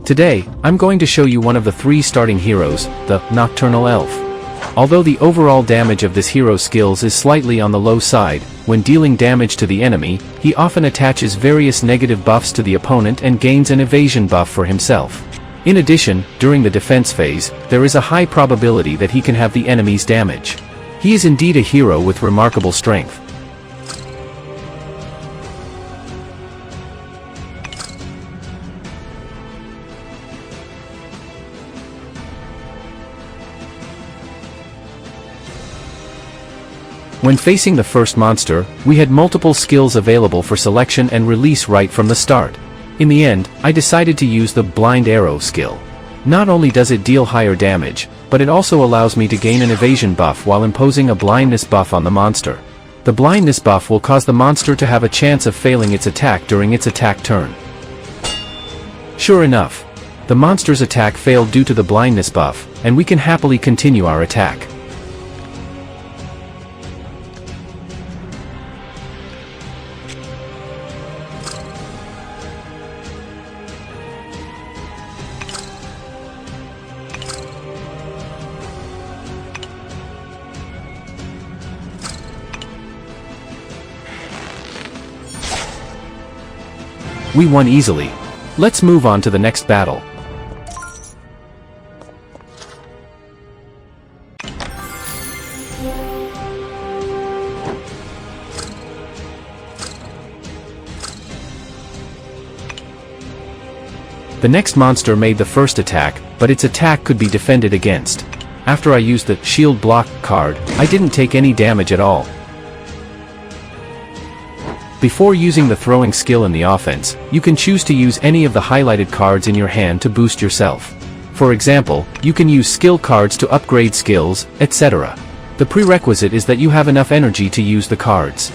Today, I'm going to show you one of the 3 starting heroes, the Nocturnal Elf. Although the overall damage of this hero's skills is slightly on the low side, when dealing damage to the enemy, he often attaches various negative buffs to the opponent and gains an evasion buff for himself. In addition, during the defense phase, there is a high probability that he can have the enemy's damage. He is indeed a hero with remarkable strength. When facing the first monster, we had multiple skills available for selection and release right from the start. In the end, I decided to use the Blind Arrow skill. Not only does it deal higher damage, but it also allows me to gain an evasion buff while imposing a blindness buff on the monster. The blindness buff will cause the monster to have a chance of failing its attack during its attack turn. Sure enough, the monster's attack failed due to the blindness buff, and we can happily continue our attack. We won easily. Let's move on to the next battle. The next monster made the first attack, but its attack could be defended against. After I used the shield block card, I didn't take any damage at all. Before using the throwing skill in the offense, you can choose to use any of the highlighted cards in your hand to boost yourself. For example, you can use skill cards to upgrade skills, etc. The prerequisite is that you have enough energy to use the cards.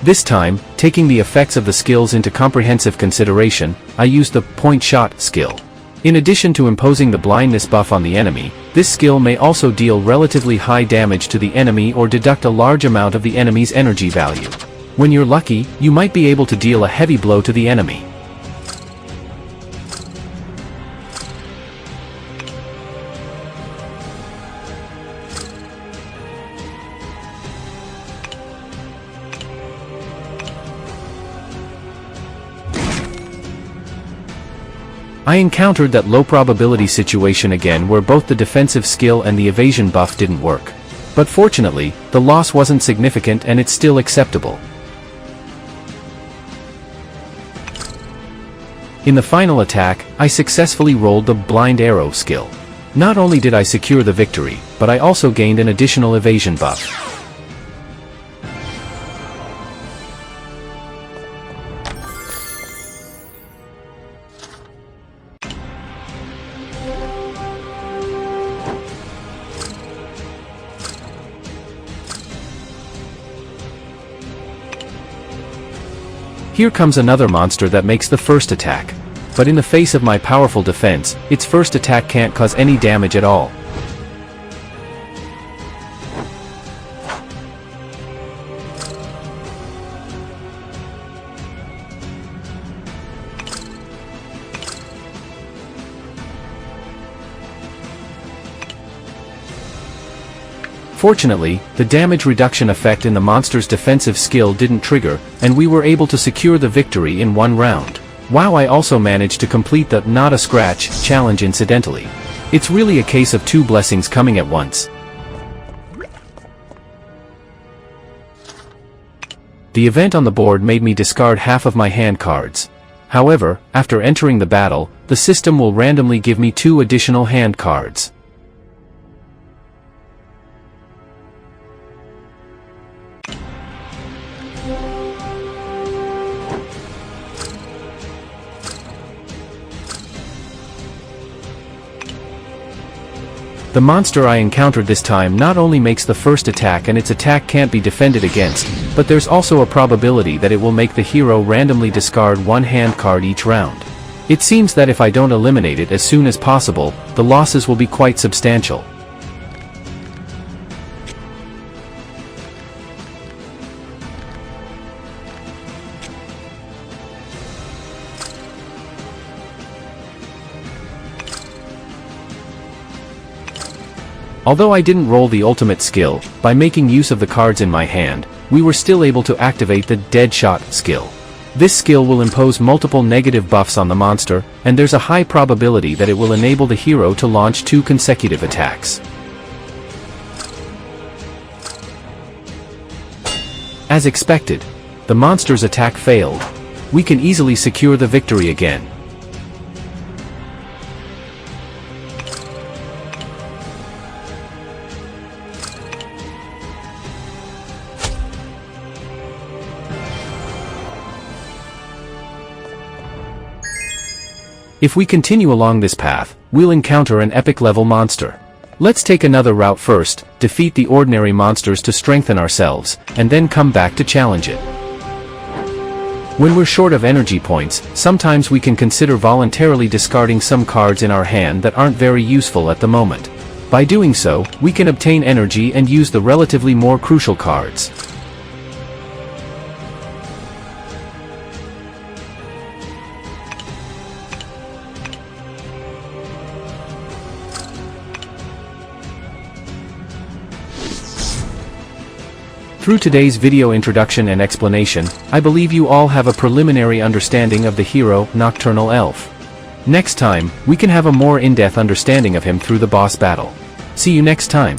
This time, taking the effects of the skills into comprehensive consideration, I used the point shot skill. In addition to imposing the blindness buff on the enemy, this skill may also deal relatively high damage to the enemy or deduct a large amount of the enemy's energy value. When you're lucky, you might be able to deal a heavy blow to the enemy. I encountered that low probability situation again where both the defensive skill and the evasion buff didn't work. But fortunately, the loss wasn't significant and it's still acceptable. In the final attack, I successfully rolled the Blind Arrow skill. Not only did I secure the victory, but I also gained an additional evasion buff. Here comes another monster that makes the first attack. But in the face of my powerful defense, its first attack can't cause any damage at all. Fortunately, the damage reduction effect in the monster's defensive skill didn't trigger, and we were able to secure the victory in one round. Wow, I also managed to complete the Not a Scratch challenge incidentally. It's really a case of 2 blessings coming at once. The event on the board made me discard half of my hand cards. However, after entering the battle, the system will randomly give me 2 additional hand cards. The monster I encountered this time not only makes the first attack and its attack can't be defended against, but there's also a probability that it will make the hero randomly discard 1 hand card each round. It seems that if I don't eliminate it as soon as possible, the losses will be quite substantial. Although I didn't roll the ultimate skill, by making use of the cards in my hand, we were still able to activate the Dead Shot skill. This skill will impose multiple negative buffs on the monster, and there's a high probability that it will enable the hero to launch 2 consecutive attacks. As expected, the monster's attack failed. We can easily secure the victory again. If we continue along this path, we'll encounter an epic level monster. Let's take another route first, defeat the ordinary monsters to strengthen ourselves, and then come back to challenge it. When we're short of energy points, sometimes we can consider voluntarily discarding some cards in our hand that aren't very useful at the moment. By doing so, we can obtain energy and use the relatively more crucial cards. Through today's video introduction and explanation, I believe you all have a preliminary understanding of the hero, Nocturnal Elf. Next time, we can have a more in-depth understanding of him through the boss battle. See you next time.